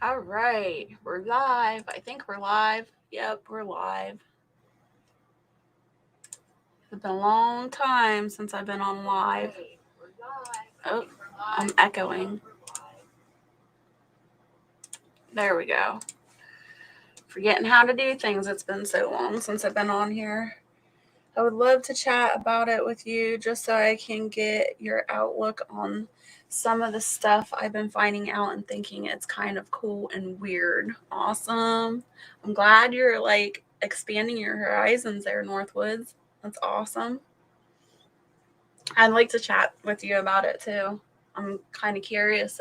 All right, we're live. I think we're live. Yep, we're live. It's been a long time since I've been on live. Oh, I'm echoing. There we go. Forgetting how to do things. It's been so long since I've been on here. I would love to chat about it with you just so I can get your outlook on some of the stuff I've been finding out and thinking it's kind of cool and weird. Awesome. I'm glad you're like expanding your horizons there, Northwoods. That's awesome. I'd like to chat with you about it too. I'm kind of curious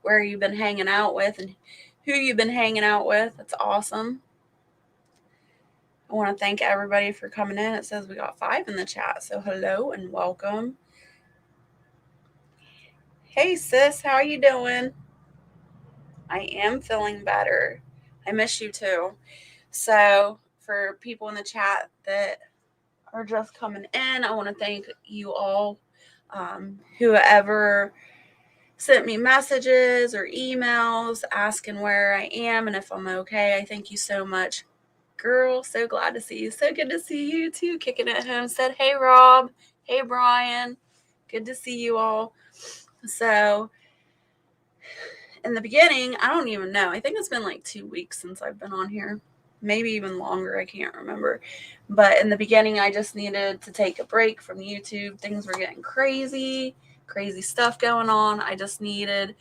where you've been hanging out with and who you've been hanging out with. That's awesome. I want to thank everybody for coming in. It says we got 5 in the chat, so hello and welcome. Hey sis, how are you doing? I am feeling better. I miss you too. So, for people in the chat that are just coming in, I want to thank you all. Whoever sent me messages or emails asking where I am and if I'm okay, I thank you so much. Girl, so glad to see you. So good to see you too. Kicking it home said, hey Rob, hey Brian, good to see you all. So, in the beginning, I don't even know. I think it's been like 2 weeks since I've been on here. Maybe even longer. I can't remember. But in the beginning, I just needed to take a break from YouTube. Things were getting crazy, crazy stuff going on. I just needed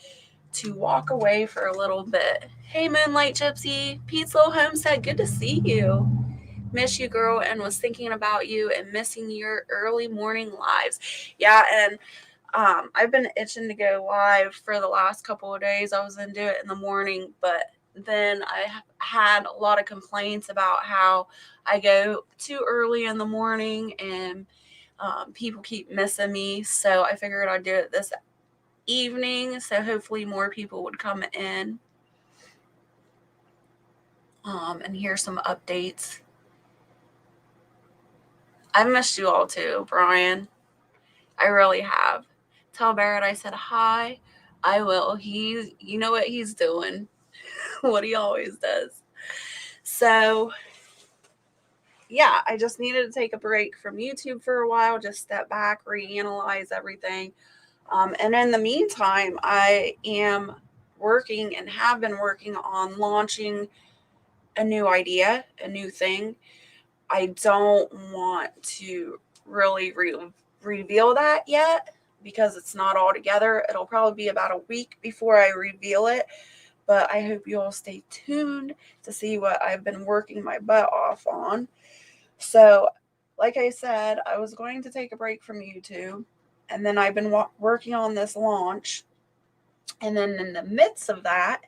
to walk away for a little bit. Hey, Moonlight Gypsy, Pete's Little Homestead, good to see you. Miss you, girl, and was thinking about you and missing your early morning lives. Yeah, and I've been itching to go live for the last couple of days. I was going to do it in the morning, but then I had a lot of complaints about how I go too early in the morning and people keep missing me. So I figured I'd do it this evening. So hopefully more people would come in and hear some updates. I've missed you all too, Brian. I really have. Tell Barrett I said hi. I will. You know what he's doing. What he always does. So, yeah, I just needed to take a break from YouTube for a while, just step back, reanalyze everything. And in the meantime, I am working and have been working on launching a new idea, a new thing. I don't want to really reveal that yet because it's not all together. It'll probably be about a week before I reveal it, but I hope you all stay tuned to see what I've been working my butt off on. So, like I said, I was going to take a break from YouTube, and then I've been working on this launch. And then in the midst of that,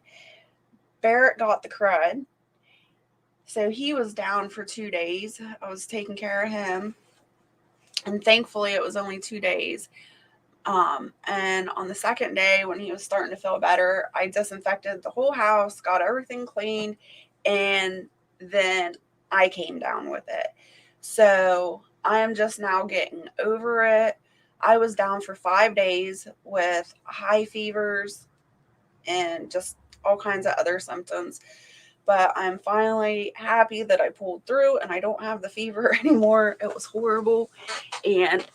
Barrett got the crud. So he was down for 2 days. I was taking care of him. And thankfully, it was only 2 days. And on the second day, when he was starting to feel better, I disinfected the whole house, got everything cleaned, and then I came down with it. So I am just now getting over it. I was down for 5 days with high fevers and just all kinds of other symptoms. But I'm finally happy that I pulled through and I don't have the fever anymore. It was horrible. And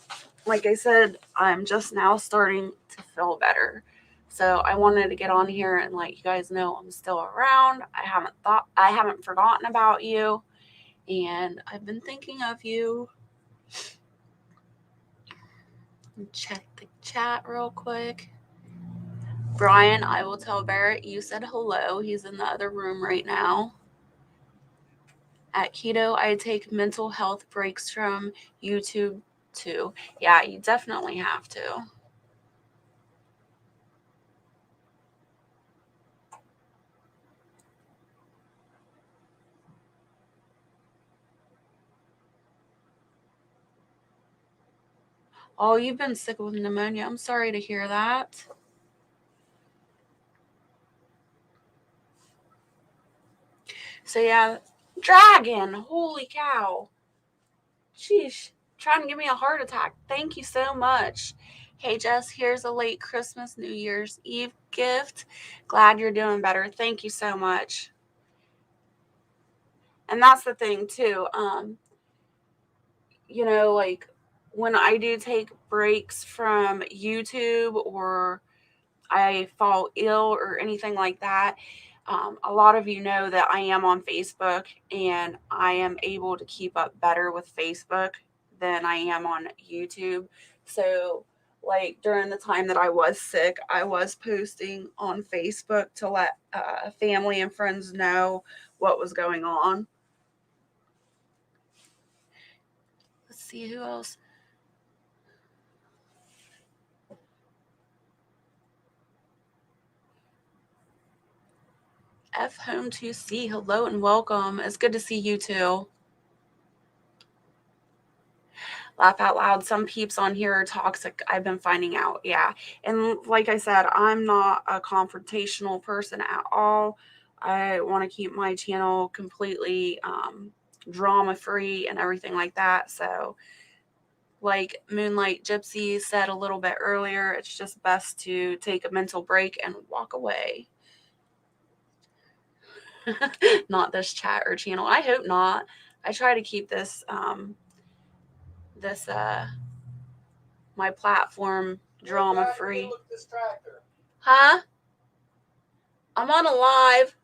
like I said, I'm just now starting to feel better. So I wanted to get on here and let you guys know I'm still around. I haven't forgotten about you, and I've been thinking of you. Check the chat real quick. Brian, I will tell Barrett you said hello. He's in the other room right now. At Keto, I take mental health breaks from YouTube too. Yeah, you definitely have to. Oh, you've been sick with pneumonia. I'm sorry to hear that. So yeah, dragon. Holy cow. Sheesh. Trying to give me a heart attack. Thank you so much. Hey, Jess, here's a late Christmas, New Year's Eve gift. Glad you're doing better. Thank you so much. And that's the thing, too. Like when I do take breaks from YouTube or I fall ill or anything like that, a lot of you know that I am on Facebook and I am able to keep up better with Facebook than I am on YouTube. So, like during the time that I was sick, I was posting on Facebook to let family and friends know what was going on. Let's see who else. F Home 2C, hello and welcome. It's good to see you too. Laugh out loud. Some peeps on here are toxic. I've been finding out. Yeah. And like I said, I'm not a confrontational person at all. I want to keep my channel completely drama free and everything like that. So, like Moonlight Gypsy said a little bit earlier, it's just best to take a mental break and walk away. Not this chat or channel. I hope not. I try to keep this my platform drama free. Huh? I'm on a live.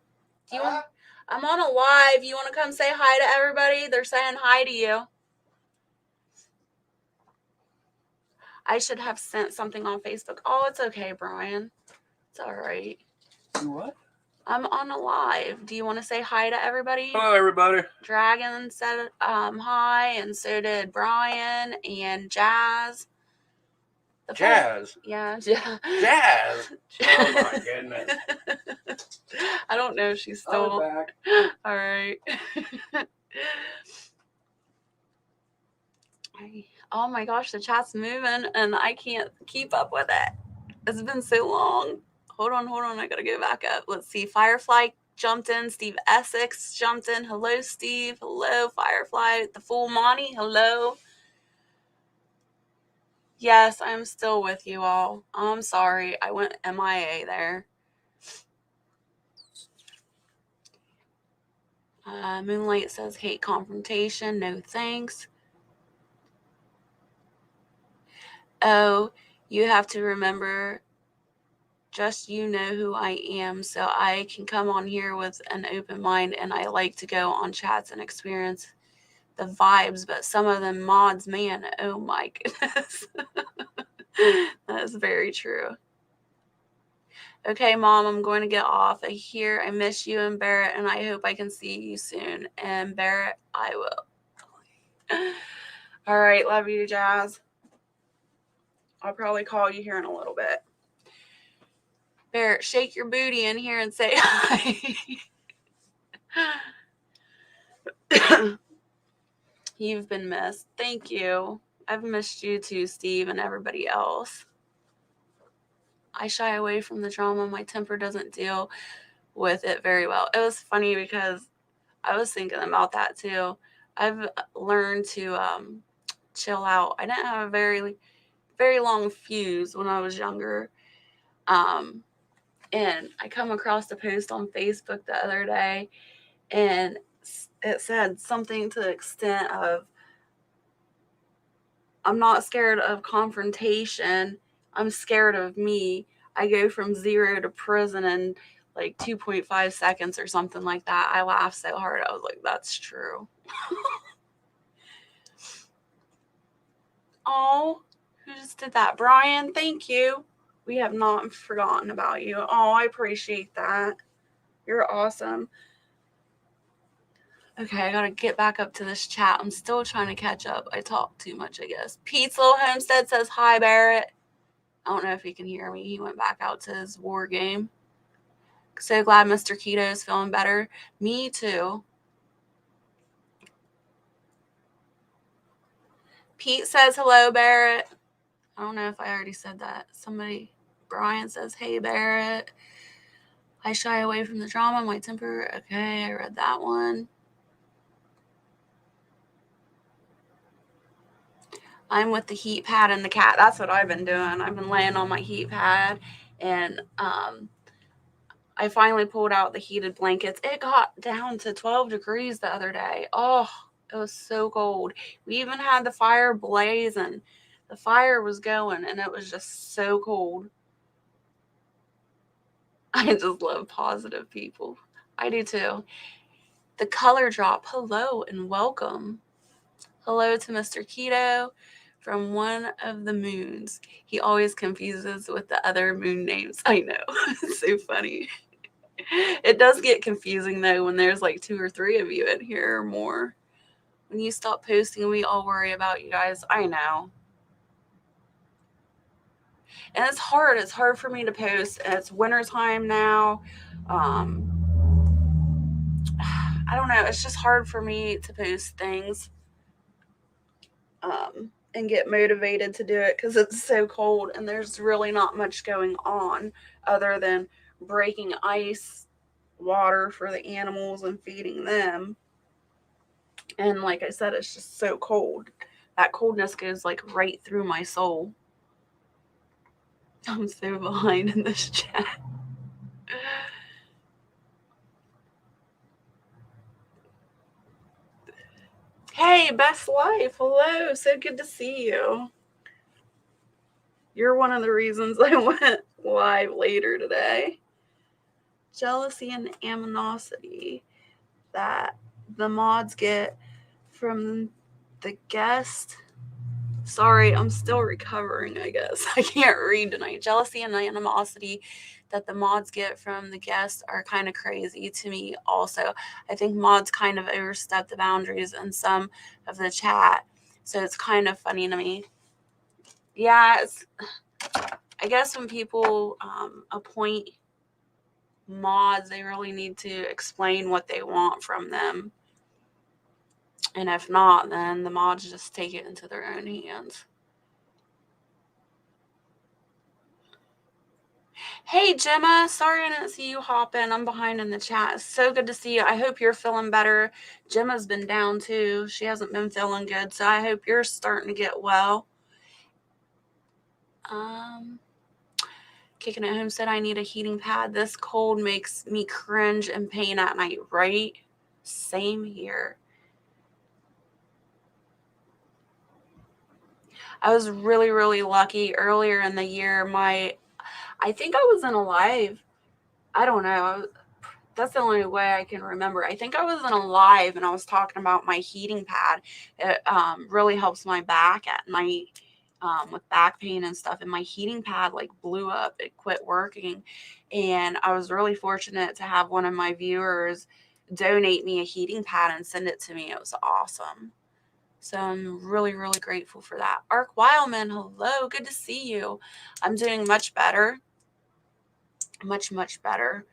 Do you want? I'm on a live. You want to come say hi to everybody? They're saying hi to you. I should have sent something on Facebook. Oh, it's okay, Brian. It's all right. You what? I'm on a live. Do you want to say hi to everybody? Hello, everybody. Dragon said hi, and so did Brian and Jazz. Jazz? Yeah, Jazz? Oh, my goodness. I don't know if she's still back. All right. Oh my gosh, the chat's moving and I can't keep up with it. It's been so long. Hold on. I gotta go back up. Let's see. Firefly jumped in. Steve Essex jumped in. Hello, Steve. Hello, Firefly. The Full Monty. Hello. Yes, I'm still with you all. I'm sorry. I went MIA there. Moonlight says, hate confrontation. No thanks. Oh, you have to remember, just you know who I am, so I can come on here with an open mind, and I like to go on chats and experience the vibes, but some of them mods, man, oh my goodness. That is very true. Okay, Mom, I'm going to get off. I miss you and Barrett, and I hope I can see you soon. And Barrett, I will. All right, love you, Jazz. I'll probably call you here in a little bit. Barrett, shake your booty in here and say hi. You've been missed. Thank you. I've missed you too, Steve, and everybody else. I shy away from the drama. My temper doesn't deal with it very well. It was funny because I was thinking about that too. I've learned to chill out. I didn't have a very, very long fuse when I was younger. And I come across a post on Facebook the other day, and it said something to the extent of, I'm not scared of confrontation. I'm scared of me. I go from 0 to prison in like 2.5 seconds or something like that. I laughed so hard. I was like, that's true. Oh, who just did that? Brian, thank you. We have not forgotten about you. Oh, I appreciate that. You're awesome. Okay, I gotta get back up to this chat. I'm still trying to catch up. I talk too much, I guess. Pete's Little Homestead says, hi, Barrett. I don't know if he can hear me. He went back out to his war game. So glad Mr. Keto is feeling better. Me too. Pete says, hello, Barrett. I don't know if I already said that. Brian says, hey, Barrett. I shy away from the drama. My temper. Okay, I read that one. I'm with the heat pad and the cat. That's what I've been doing. I've been laying on my heat pad, and I finally pulled out the heated blankets. It got down to 12 degrees the other day. Oh, it was so cold. We even had the fire blazing. The fire was going, and it was just so cold. I just love positive people. I do too. The color drop. Hello and welcome. Hello to Mr. Keto from one of the moons. He always confuses with the other moon names. I know. It's so funny. It does get confusing though when there's like 2 or 3 of you in here or more. When you stop posting, we all worry about you guys. I know. And it's hard. It's hard for me to post. And it's wintertime now. Um, I don't know. It's just hard for me to post things and get motivated to do it because it's so cold and there's really not much going on other than breaking ice, water for the animals and feeding them. And like I said, it's just so cold. That coldness goes like right through my soul. I'm so behind in this chat. Hey, Best Life. Hello. So good to see you. You're one of the reasons I went live later today. Jealousy and animosity that the mods get from the guest. Sorry, I'm still recovering, I guess. I can't read tonight. Jealousy and animosity that the mods get from the guests are kind of crazy to me also. I think mods kind of overstep the boundaries in some of the chat. So it's kind of funny to me. Yeah, I guess when people appoint mods, they really need to explain what they want from them. And if not, then the mods just take it into their own hands. Hey, Gemma. Sorry I didn't see you hop in. I'm behind in the chat. It's so good to see you. I hope you're feeling better. Gemma's been down too. She hasn't been feeling good. So I hope you're starting to get well. Kicking it home said I need a heating pad. This cold makes me cringe and pain at night, right? Same here. I was really, really lucky earlier in the year. I think I was in a live. I don't know. That's the only way I can remember. I think I was in a live and I was talking about my heating pad. It really helps my back at night with back pain and stuff. And my heating pad like blew up. It quit working. And I was really fortunate to have one of my viewers donate me a heating pad and send it to me. It was awesome. So I'm really, really grateful for that. Ark Wildman, hello. Good to see you. I'm doing much better. Much, much better.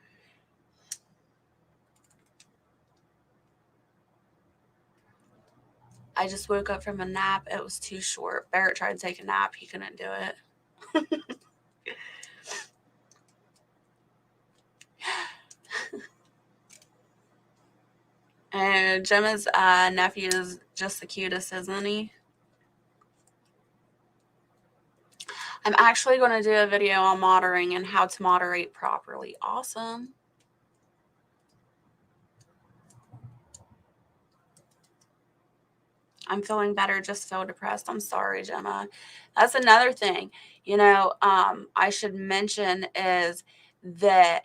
I just woke up from a nap. It was too short. Barrett tried to take a nap. He couldn't do it. And Gemma's nephew is just the cutest, isn't he? I'm actually going to do a video on moderating and how to moderate properly. Awesome. I'm feeling better, just feel depressed. I'm sorry, Gemma. That's another thing, I should mention is that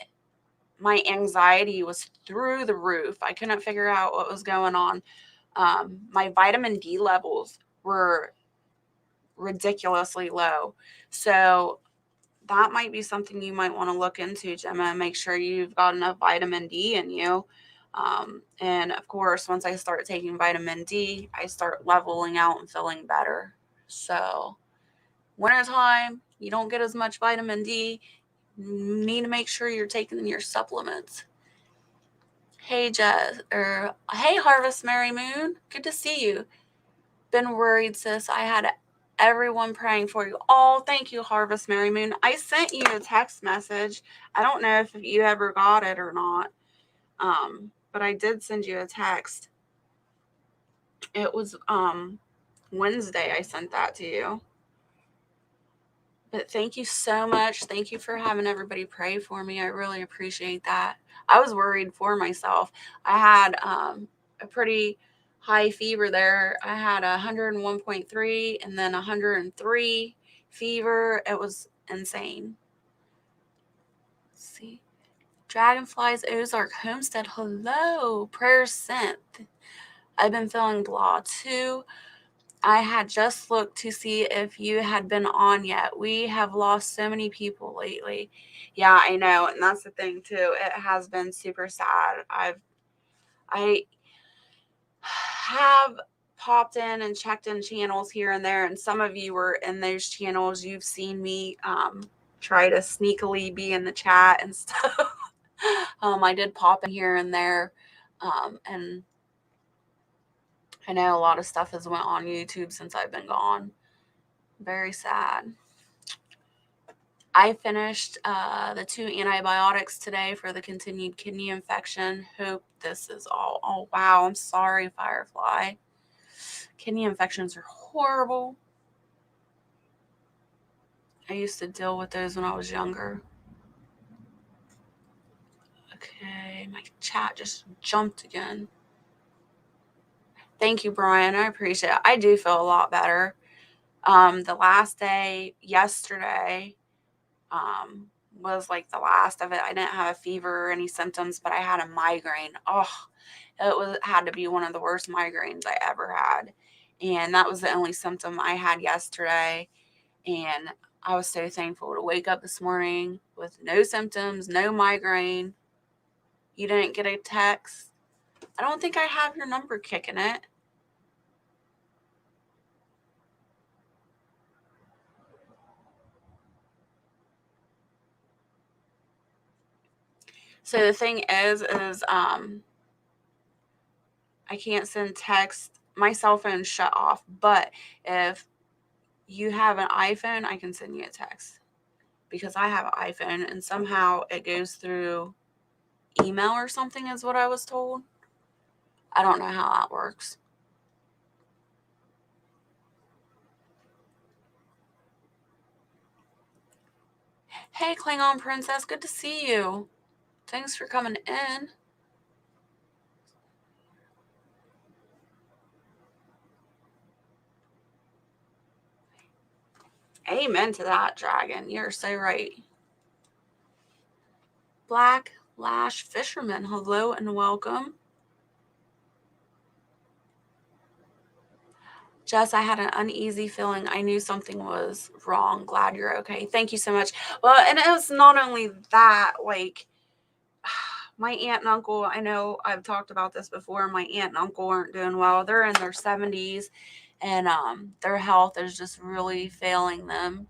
my anxiety was through the roof. I couldn't figure out what was going on. My vitamin D levels were ridiculously low. So that might be something you might want to look into, Gemma. Make sure you've got enough vitamin D in you. And of course, once I start taking vitamin D, I start leveling out and feeling better. So, wintertime, you don't get as much vitamin D. You need to make sure you're taking your supplements. Hey, Jess, hey, Harvest Mary Moon. Good to see you. Been worried, sis. I had everyone praying for you. Oh, thank you, Harvest Mary Moon. I sent you a text message. I don't know if you ever got it or not. But I did send you a text. It was Wednesday I sent that to you. But thank you so much. Thank you for having everybody pray for me. I really appreciate that. I was worried for myself. I had a pretty high fever there. I had 101.3 and then 103 fever. It was insane. Let's see. Dragonflies, Ozark, Homestead. Hello. Prayers sent. I've been feeling blah too. I had just looked to see if you had been on yet. We have lost so many people lately. Yeah, I know, and that's the thing too. It has been super sad. I have popped in and checked in channels here and there, and some of you were in those channels. You've seen me try to sneakily be in the chat and stuff. I did pop in here and there, and I know a lot of stuff has went on YouTube since I've been gone. Very sad. I finished the 2 antibiotics today for the continued kidney infection. Hope this is all. Oh, wow. I'm sorry, Firefly. Kidney infections are horrible. I used to deal with those when I was younger. Okay, my chat just jumped again. Thank you, Brian. I appreciate it. I do feel a lot better. The last day, yesterday, was like the last of it. I didn't have a fever or any symptoms, but I had a migraine. Oh, had to be one of the worst migraines I ever had. And that was the only symptom I had yesterday. And I was so thankful to wake up this morning with no symptoms, no migraine. You didn't get a text. I don't think I have your number kicking it. So the thing is I can't send text. My cell phone's shut off, but if you have an iPhone, I can send you a text because I have an iPhone and somehow it goes through email or something is what I was told. I don't know how that works. Hey, Klingon Princess, good to see you. Thanks for coming in. Amen to that, Dragon. You're so right. Black Lash Fisherman, hello and welcome. Jess, I had an uneasy feeling. I knew something was wrong. Glad you're okay. Thank you so much. Well, and it was not only that, like, my aunt and uncle, I know I've talked about this before. My aunt and uncle aren't doing well. They're in their 70s, and their health is just really failing them.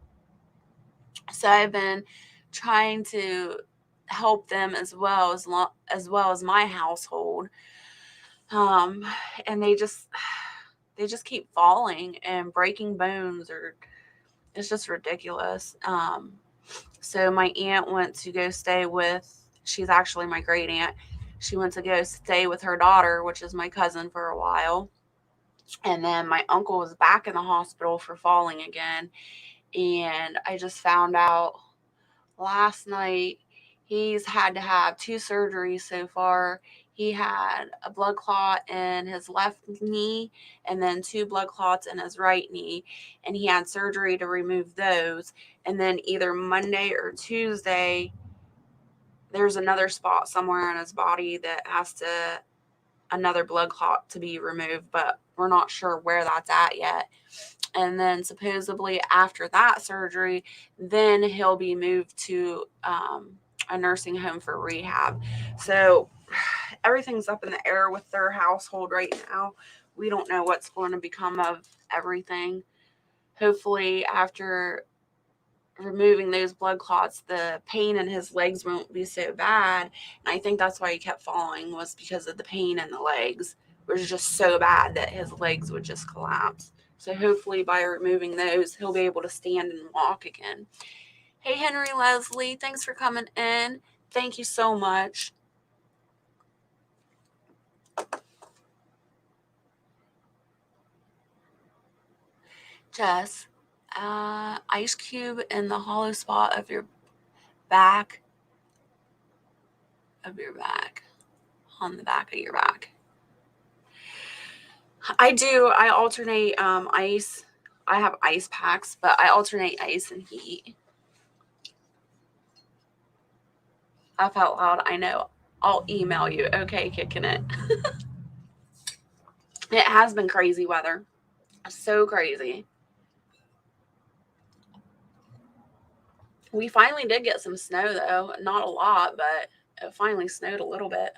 So I've been trying to help them as well as my household. And they just keep falling and breaking bones, or it's just ridiculous. So my aunt went to go stay with, she's actually my great aunt. She went to go stay with her daughter, which is my cousin, for a while. And then my uncle was back in the hospital for falling again. And I just found out last night he's had to have 2 surgeries so far. He had a blood clot in his left knee and then 2 blood clots in his right knee. And he had surgery to remove those. And then either Monday or Tuesday, there's another spot somewhere in his body that has another blood clot to be removed, but we're not sure where that's at yet. And then supposedly after that surgery, then he'll be moved to a nursing home for rehab. So everything's up in the air with their household right now. We don't know what's going to become of everything. Hopefully after removing those blood clots, the pain in his legs won't be so bad. And I think that's why he kept falling, was because of the pain in the legs. It was just so bad that his legs would just collapse. So hopefully by removing those, he'll be able to stand and walk again. Hey, Henry Leslie, thanks for coming in. Thank you so much. Jess, ice cube in the hollow spot of your back, on the back of your back. I alternate ice. I have ice packs, but I alternate ice and heat. Laugh out loud, I know. I'll email you. Okay, kicking it. It has been crazy weather. So crazy. We finally did get some snow, though. Not a lot, but it finally snowed a little bit.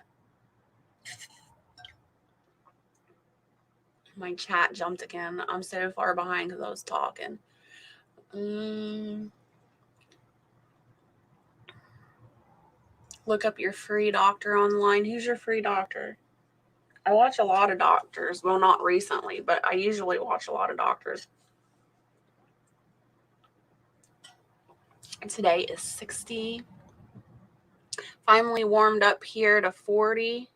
My chat jumped again. I'm so far behind because I was talking. Look up your free doctor online. Who's your free doctor? I watch a lot of doctors. Well, not recently, but I usually watch a lot of doctors. Today is 60. Finally warmed up here to 40.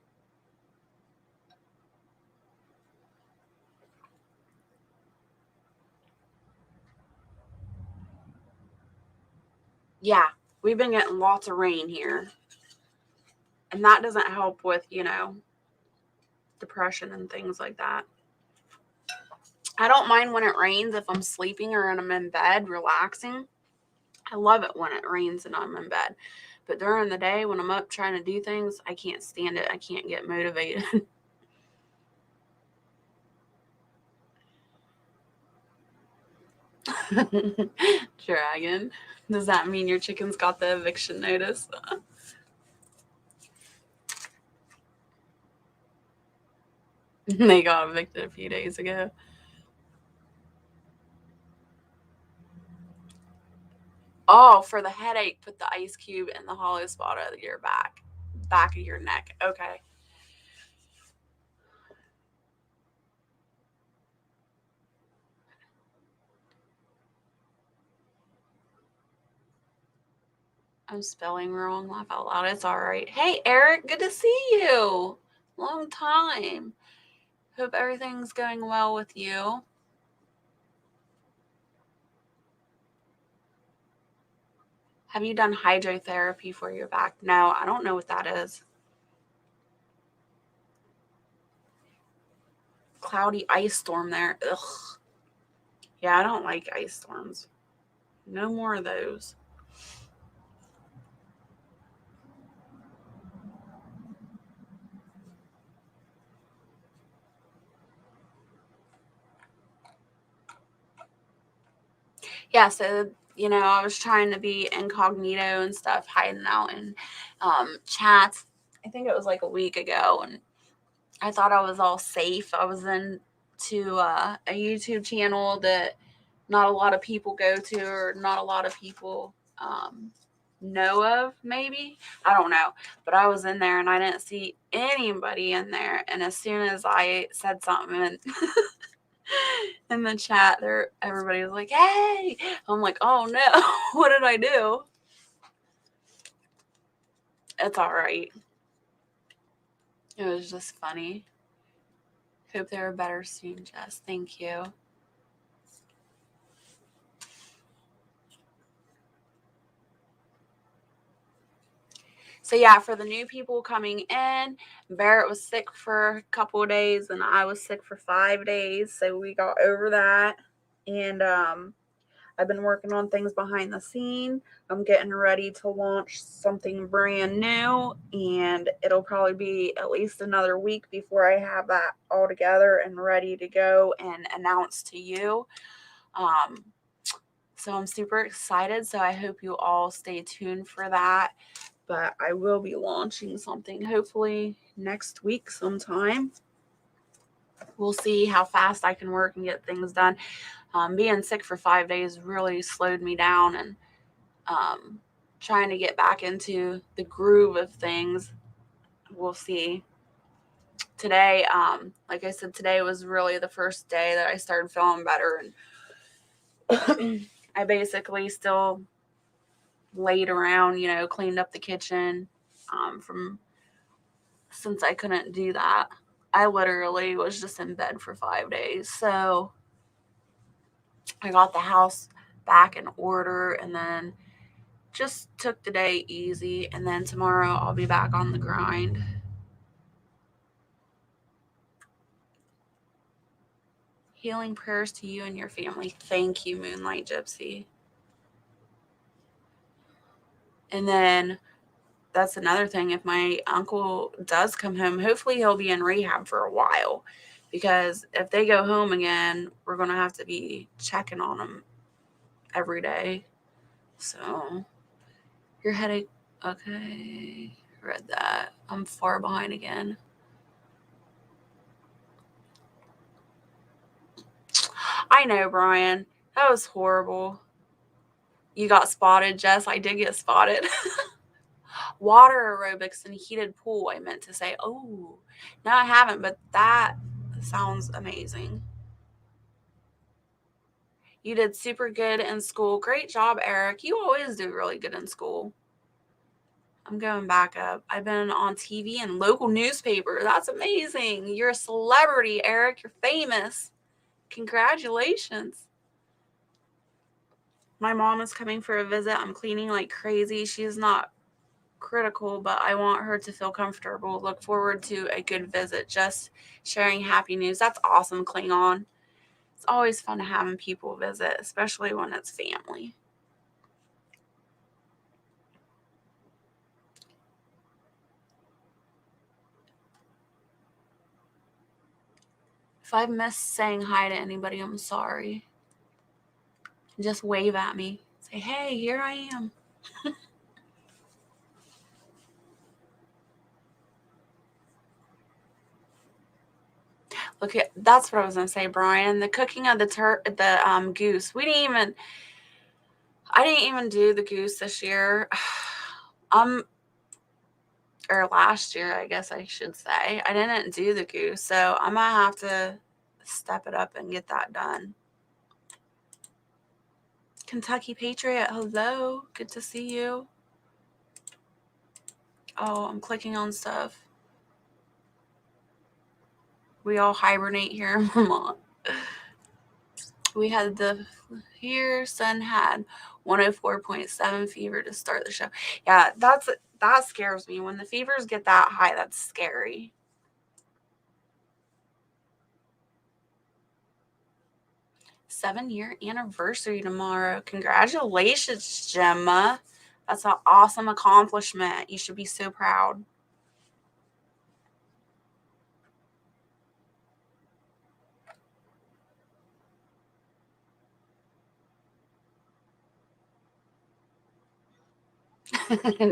Yeah, we've been getting lots of rain here. And that doesn't help with, depression and things like that. I don't mind when it rains if I'm sleeping or I'm in bed relaxing. I love it when it rains and I'm in bed. But during the day when I'm up trying to do things, I can't stand it. I can't get motivated. Dragon. Does that mean your chickens got the eviction notice? They got evicted a few days ago. Oh, for the headache, put the ice cube in the hollow spot of your back of your neck. Okay. I'm spelling wrong. Laugh out loud. It's all right. Hey, Eric. Good to see you. Long time. Hope everything's going well with you. Have you done hydrotherapy for your back? No, I don't know what that is. Cloudy ice storm there. Ugh. Yeah, I don't like ice storms. No more of those. Yeah, so I was trying to be incognito and stuff, hiding out in chats. I think it was like a week ago, and I thought I was all safe. I was into a YouTube channel that not a lot of people go to, or not a lot of people know of, maybe. I don't know. But I was in there and I didn't see anybody in there. And as soon as I said something in the chat, everybody was like, hey. I'm like, oh no, what did I do? It's all right. It was just funny. Hope they're better soon, Jess. Thank you. So yeah, for the new people coming in, Barrett was sick for a couple of days and I was sick for 5 days. So we got over that. And I've been working on things behind the scene. I'm getting ready to launch something brand new, and it'll probably be at least another week before I have that all together and ready to go and announce to you. So I'm super excited. So I hope you all stay tuned for that. But I will be launching something hopefully next week sometime. We'll see how fast I can work and get things done. Being sick for 5 days really slowed me down, and trying to get back into the groove of things. We'll see. Today, like I said, today was really the first day that I started feeling better, and I basically still laid around, cleaned up the kitchen since I couldn't do that. I literally was just in bed for 5 days. So I got the house back in order and then just took the day easy. And then tomorrow I'll be back on the grind. Healing prayers to you and your family. Thank you, Moonlight Gypsy. And then that's another thing. If my uncle does come home, hopefully he'll be in rehab for a while. Because if they go home again, we're going to have to be checking on them every day. So, your headache. Okay. Read that. I'm far behind again. I know, Brian. That was horrible. You got spotted, Jess. I did get spotted. Water aerobics and heated pool, I meant to say. Oh, no, I haven't, but that sounds amazing. You did super good in school. Great job, Eric. You always do really good in school. I'm going back up. I've been on TV and local newspaper. That's amazing. You're a celebrity, Eric. You're famous. Congratulations. My mom is coming for a visit. I'm cleaning like crazy. She's not critical, but I want her to feel comfortable. Look forward to a good visit. Just sharing happy news. That's awesome, Klingon. It's always fun having people visit, especially when it's family. If I've missed saying hi to anybody, I'm sorry. Just wave at me. Say, hey, here I am. Look at that's what I was gonna say, Brian. The cooking of the goose. I didn't even do the goose this year. Or last year, I guess I should say. I didn't do the goose, so I'm gonna have to step it up and get that done. Kentucky Patriot, hello. Good to see you. Oh, I'm clicking on stuff. We all hibernate here in Vermont. We had Sun had 104.7 fever to start the show. Yeah, that scares me. When the fevers get that high, that's scary. Seven-year anniversary tomorrow. Congratulations, Gemma. That's an awesome accomplishment. You should be so proud.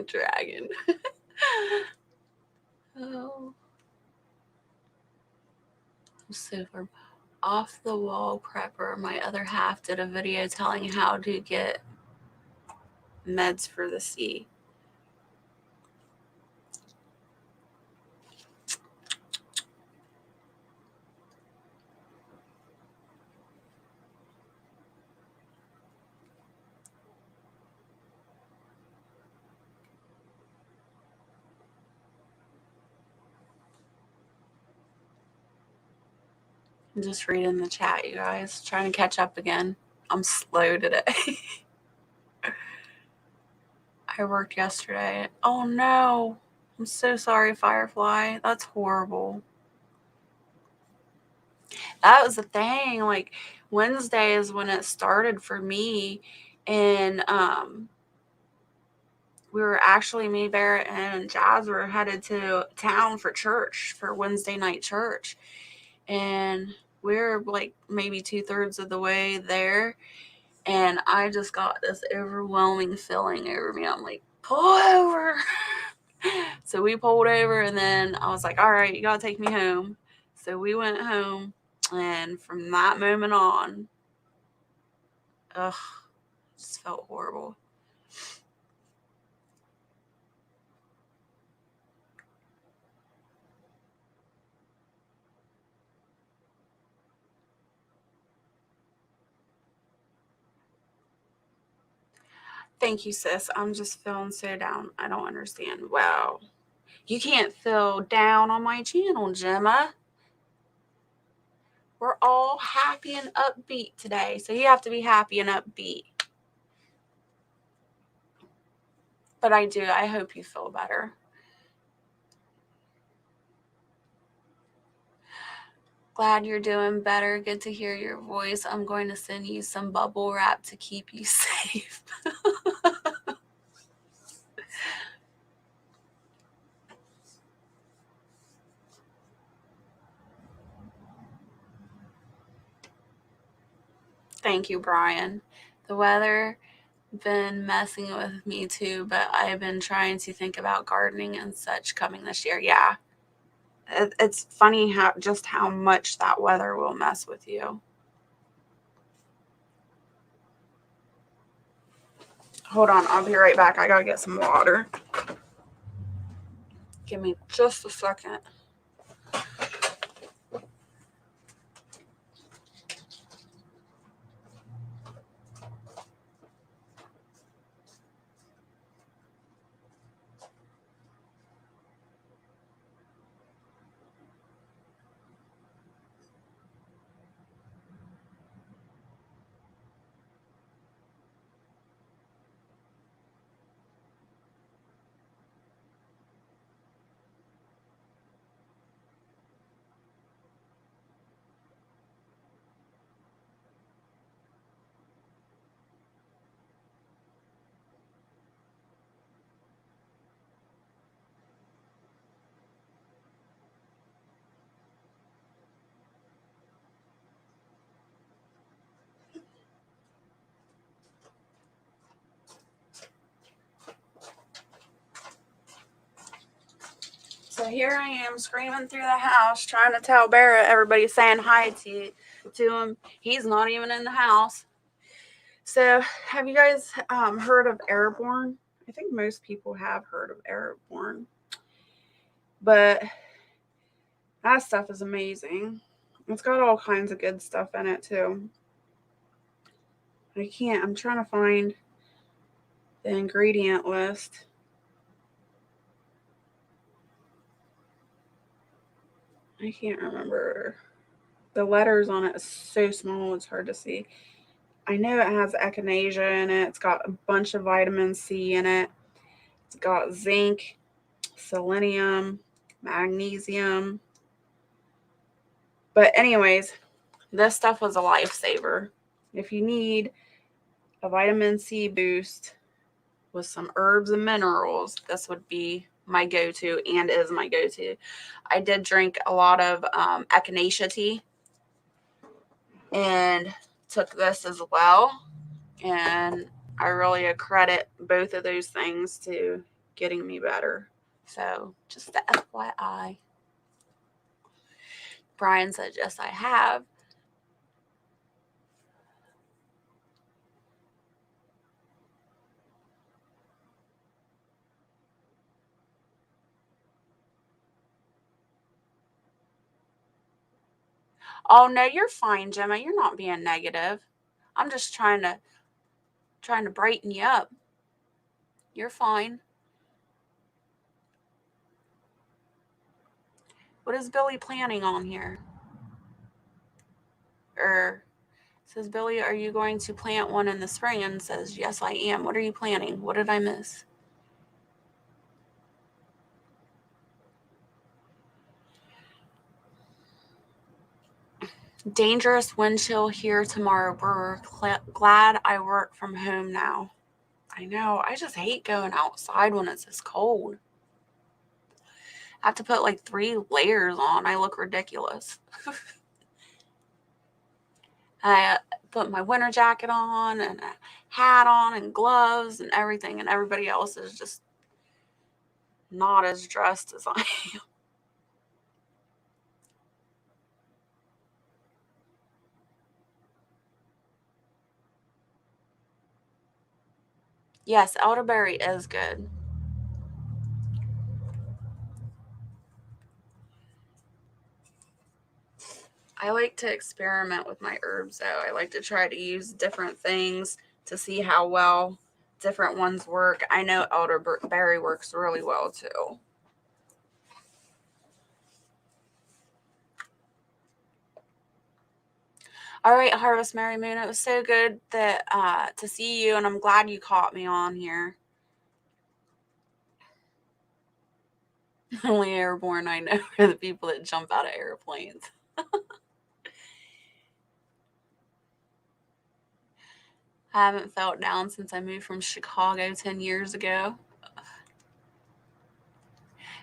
Dragon. Oh, super. Off the wall prepper. My other half did a video telling how to get meds for the sea. I'm just reading the chat, you guys. Trying to catch up again. I'm slow today. I worked yesterday. Oh no. I'm so sorry, Firefly. That's horrible. That was the thing. Like Wednesday is when it started for me. And we were actually, me, Barrett, and Jazz were headed to town for church, for Wednesday night church. And we were like maybe 2/3 of the way there. And I just got this overwhelming feeling over me. I'm like, pull over. So we pulled over, and then I was like, all right, you gotta take me home. So we went home, and from that moment on, ugh, it just felt horrible. Thank you, sis. I'm just feeling so down. I don't understand. Wow. You can't feel down on my channel, Gemma. We're all happy and upbeat today. So you have to be happy and upbeat. But I do. I hope you feel better. Glad you're doing better. Good to hear your voice. I'm going to send you some bubble wrap to keep you safe. Thank you, Brian. The weather been messing with me too, but I've been trying to think about gardening and such coming this year. Yeah. It's funny how much that weather will mess with you. Hold on, I'll be right back. I gotta get some water. Give me just a second. So here I am screaming through the house trying to tell Barrett everybody's saying hi to him. He's not even in the house. So have you guys heard of Airborne? I think most people have heard of Airborne. But that stuff is amazing. It's got all kinds of good stuff in it too. I'm trying to find the ingredient list. I can't remember. The letters on it is so small, it's hard to see. I know it has echinacea in it. It's got a bunch of vitamin C in it. It's got zinc, selenium, magnesium. But anyways, this stuff was a lifesaver. If you need a vitamin C boost with some herbs and minerals, this would be my go-to and is my go-to. I did drink a lot of echinacea tea and took this as well. And I really accredit both of those things to getting me better. So just the FYI. Brian said, yes, I have. Oh no, you're fine, Gemma. You're not being negative. I'm just trying to brighten you up. You're fine. What is Billy planning on here? Says Billy, are you going to plant one in the spring? And says, yes, I am. What are you planning? What did I miss? Dangerous wind chill here tomorrow. We're glad I work from home now. I know. I just hate going outside when it's this cold. I have to put like 3 layers on. I look ridiculous. I put my winter jacket on and a hat on and gloves and everything, and everybody else is just not as dressed as I am. Yes, elderberry is good. I like to experiment with my herbs though. I like to try to use different things to see how well different ones work. I know elderberry works really well too. All right, Harvest Mary Moon. It was so good to see you, and I'm glad you caught me on here. The only airborne I know are the people that jump out of airplanes. I haven't felt down since I moved from Chicago 10 years ago.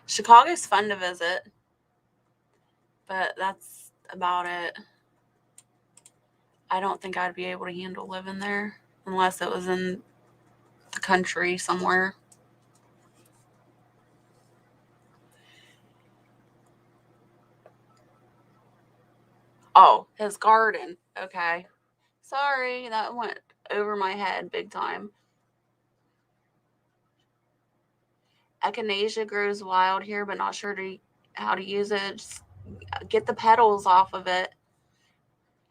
Chicago's fun to visit, but that's about it. I don't think I'd be able to handle living there unless it was in the country somewhere. Oh, his garden. Okay. Sorry, that went over my head big time. Echinacea grows wild here, but not sure how to use it. Just get the petals off of it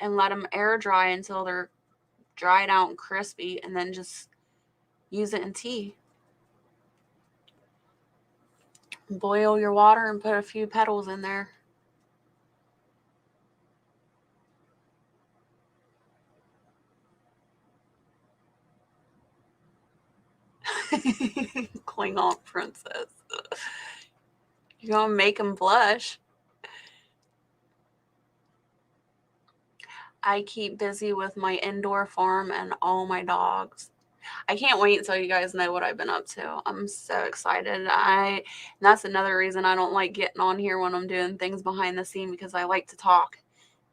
and let them air dry until they're dried out and crispy, and then just use it in tea. Boil your water and put a few petals in there. Klingon princess. You're gonna make him blush. I keep busy with my indoor farm and all my dogs. I can't wait until you guys know what I've been up to. I'm so excited. And that's another reason I don't like getting on here when I'm doing things behind the scene, because I like to talk.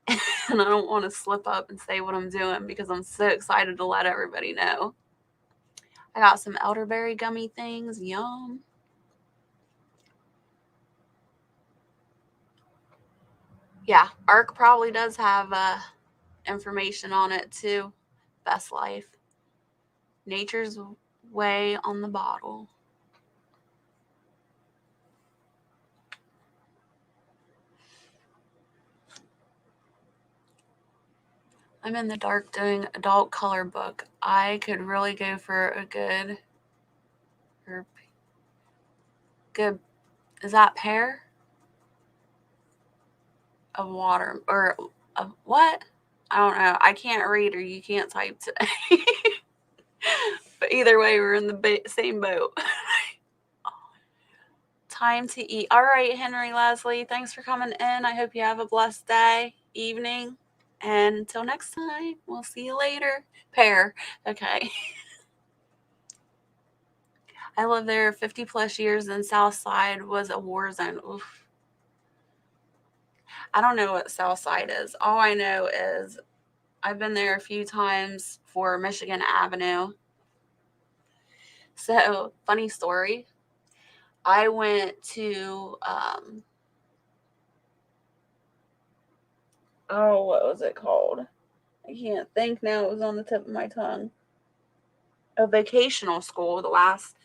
And I don't want to slip up and say what I'm doing because I'm so excited to let everybody know. I got some elderberry gummy things. Yum. Yeah, ARC probably does have information on it too. Best Life. Nature's Way on the bottle. I'm in the dark doing adult color book. I could really go for a good, is that pear? Of water, or of what? I don't know. I can't read, or you can't type today. But either way, we're in the same boat. Time to eat. All right, Henry Leslie, thanks for coming in. I hope you have a blessed day, evening, and until next time, we'll see you later. Pear. Okay. I lived there 50 plus years, and South Side was a war zone. Oof. I don't know what South Side is. All I know is I've been there a few times for Michigan Avenue. So, funny story. I went to, what was it called? I can't think now. It was on the tip of my tongue. A vocational school the last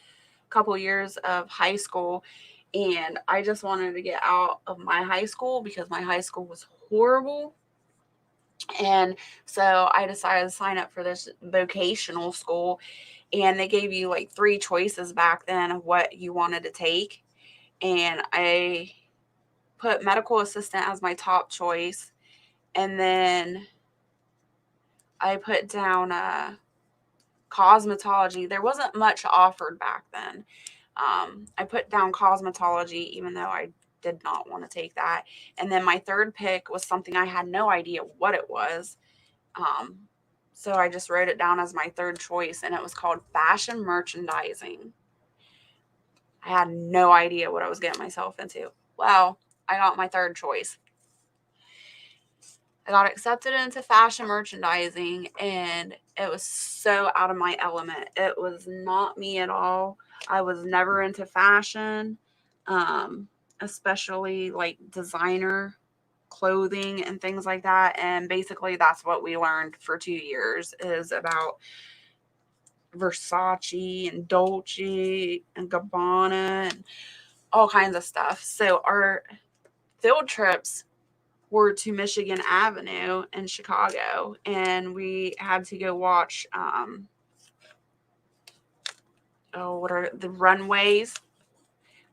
couple years of high school. And I just wanted to get out of my high school because my high school was horrible. And so I decided to sign up for this vocational school, and they gave you like 3 choices back then of what you wanted to take. And I put medical assistant as my top choice. And then I put down cosmetology. There wasn't much offered back then. I put down cosmetology, even though I did not want to take that. And then my third pick was something I had no idea what it was. So I just wrote it down as my third choice, and it was called fashion merchandising. I had no idea what I was getting myself into. Well, I got my third choice. I got accepted into fashion merchandising, and it was so out of my element. It was not me at all. I was never into fashion, especially like designer clothing and things like that. And basically that's what we learned for 2 years, is about Versace and Dolce and Gabbana and all kinds of stuff. So our field trips were to Michigan Avenue in Chicago, and we had to go watch what are the runways.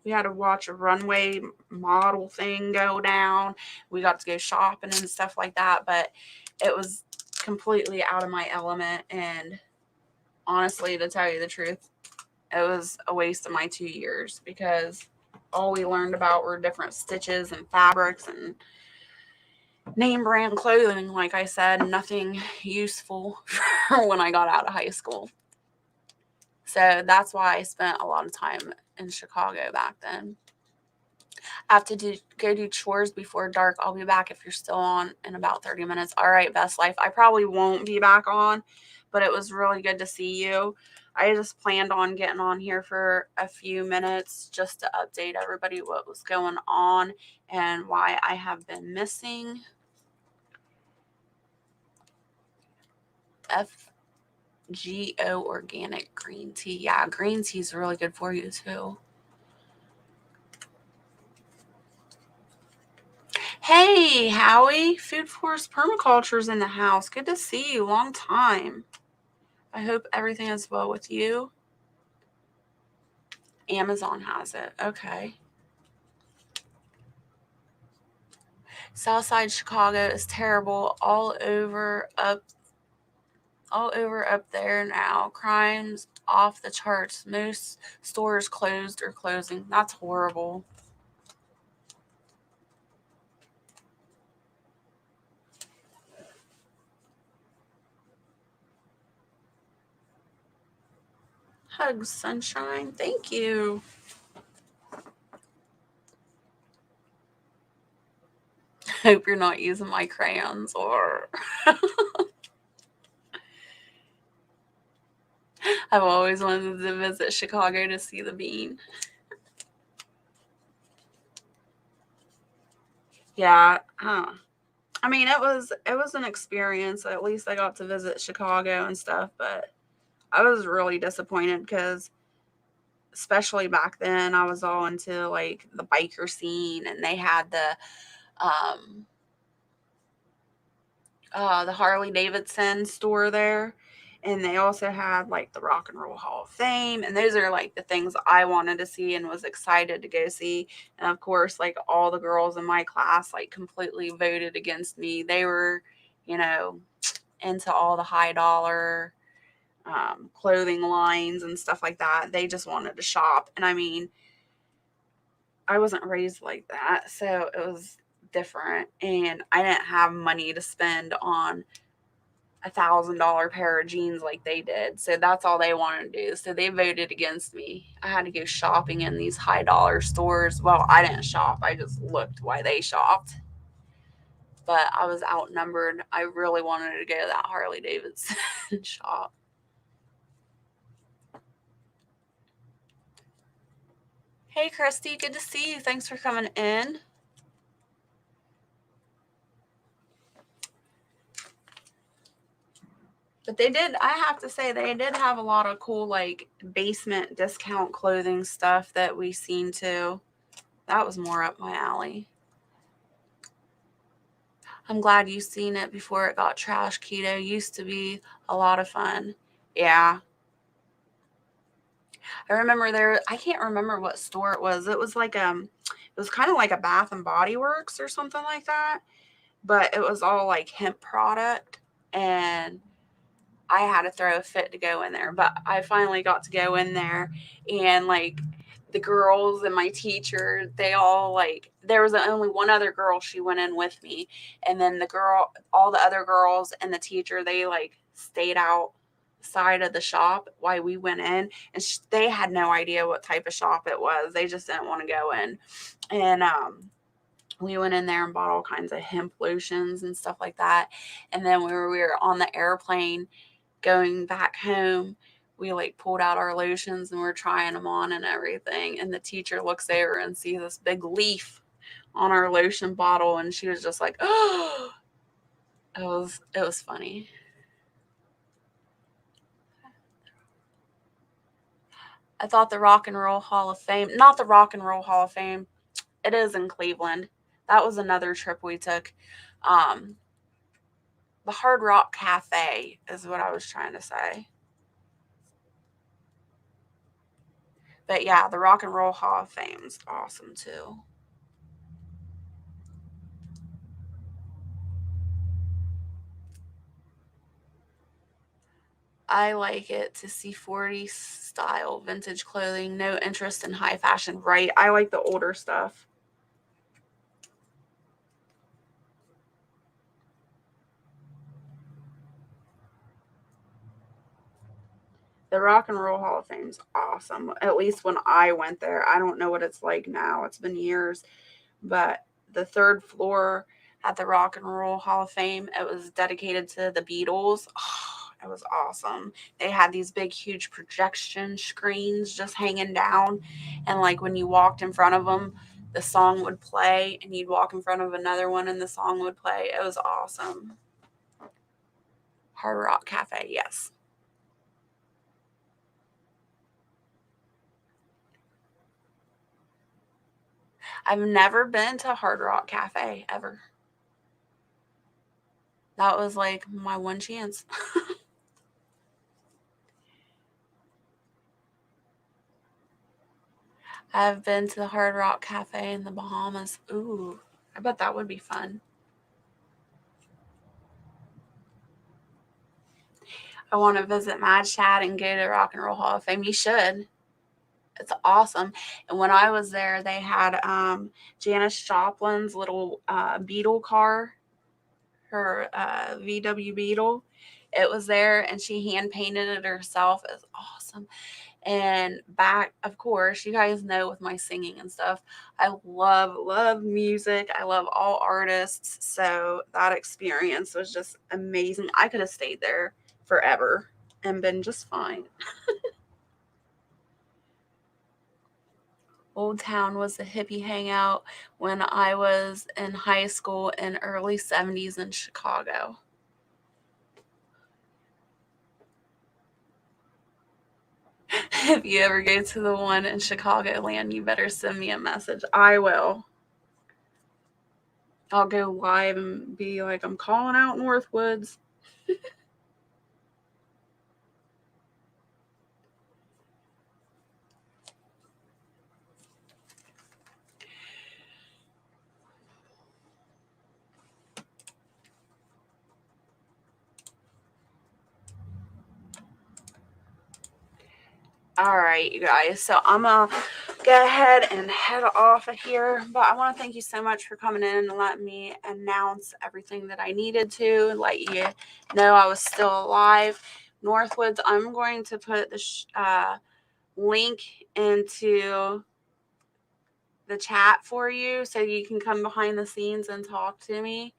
We had to watch a runway model thing go down. We got to go shopping and stuff like that, but it was completely out of my element. And honestly, to tell you the truth, it was a waste of my 2 years because all we learned about were different stitches and fabrics and name brand clothing. Like I said, nothing useful for when I got out of high school. So that's why I spent a lot of time in Chicago back then. I have to go do chores before dark. I'll be back if you're still on in about 30 minutes. All right, Best Life. I probably won't be back on, but it was really good to see you. I just planned on getting on here for a few minutes just to update everybody what was going on and why I have been missing. FGO organic green tea. Yeah, green tea is really good for you too. Hey, Howie. Food Forest Permaculture's in the house. Good to see you. Long time. I hope everything is well with you. Amazon has it. Okay. Southside Chicago is terrible. All over up there now. Crimes off the charts. Most stores closed or closing. That's horrible. Hugs, sunshine. Thank you. Hope you're not using my crayons or I've always wanted to visit Chicago to see the bean. Yeah. I mean, it was an experience. At least I got to visit Chicago and stuff, but I was really disappointed because especially back then I was all into like the biker scene and they had um the Harley Davidson store there. And they also had like the Rock and Roll Hall of Fame. And those are like the things I wanted to see and was excited to go see. And of course, like all the girls in my class, like completely voted against me. They were, you know, into all the high dollar clothing lines and stuff like that. They just wanted to shop. And I mean, I wasn't raised like that. So it was different. And I didn't have money to spend on $1,000 pair of jeans like they did. So that's all they wanted to do. So they voted against me. I had to go shopping in these high dollar stores. Well, I didn't shop. I just looked while they shopped. But I was outnumbered. I really wanted to go to that Harley Davidson shop. Hey, Christy, good to see you. Thanks for coming in. But they did, I have to say, they did have a lot of cool, like, basement discount clothing stuff that we seen too. That was more up my alley. I'm glad you seen it before it got trash. Keto used to be a lot of fun. Yeah. I remember I can't remember what store it was. It was like it was kind of like a Bath and Body Works or something like that, but it was all like hemp product and I had to throw a fit to go in there, but I finally got to go in there and like the girls and my teacher, they all like, there was only one other girl, she went in with me. And then all the other girls and the teacher, they like stayed outside of the shop while we went in. And they had no idea what type of shop it was. They just didn't want to go in. And, we went in there and bought all kinds of hemp lotions and stuff like that. And then we were on the airplane going back home, we like pulled out our lotions and we're trying them on and everything. And the teacher looks over and sees this big leaf on our lotion bottle, and she was just like, "Oh!" It was funny. I thought the Rock and Roll Hall of Fame, not the Rock and Roll Hall of Fame, it is in Cleveland. That was another trip we took. Um, the Hard Rock Cafe is what I was trying to say. But yeah, the Rock and Roll Hall of Fame's awesome too. I like it to see 40 style vintage clothing, no interest in high fashion. Right. I like the older stuff. The Rock and Roll Hall of Fame is awesome. At least when I went there. I don't know what it's like now. It's been years. But the third floor at the Rock and Roll Hall of Fame, it was dedicated to the Beatles. Oh, it was awesome. They had these big, huge projection screens just hanging down. And like when you walked in front of them, the song would play, and you'd walk in front of another one and the song would play. It was awesome. Hard Rock Cafe, yes. I've never been to Hard Rock Cafe ever. That was like my one chance. I've been to the Hard Rock Cafe in the Bahamas. Ooh, I bet that would be fun. I want to visit Mad Chad and go to Rock and Roll Hall of Fame. You should. It's awesome. And when I was there, they had Janis Joplin's little Beetle car, her VW Beetle. It was there, and she hand painted it herself. It's awesome. And back, of course, you guys know with my singing and stuff, I love music. I love all artists. So that experience was just amazing. I could have stayed there forever and been just fine. Old Town was a hippie hangout when I was in high school in early 70s in Chicago. If you ever go to the one in Chicagoland, you better send me a message. I will. I'll go live and be like, I'm calling out Northwoods. All right, you guys. So I'm going to go ahead and head off of here. But I want to thank you so much for coming in and letting me announce everything that I needed to, let you know I was still alive. Northwoods, I'm going to put the link into the chat for you so you can come behind the scenes and talk to me.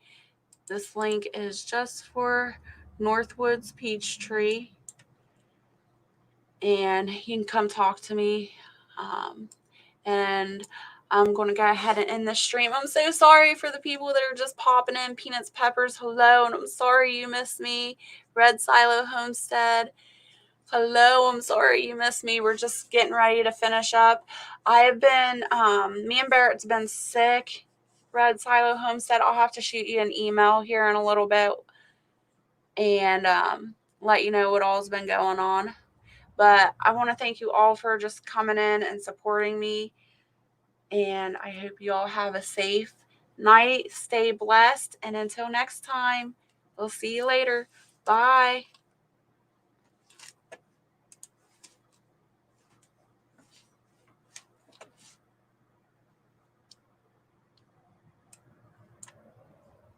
This link is just for Northwoods Peachtree, and you can come talk to me. And I'm going to go ahead and end the stream. I'm so sorry for the people that are just popping in. Peanuts, Peppers, hello. And I'm sorry you missed me. Red Silo Homestead, hello. I'm sorry you missed me. We're just getting ready to finish up. I've been, me and Barrett's been sick. Red Silo Homestead, I'll have to shoot you an email here in a little bit and let you know what all's been going on. But I want to thank you all for just coming in and supporting me. And I hope you all have a safe night. Stay blessed. And until next time, we'll see you later. Bye.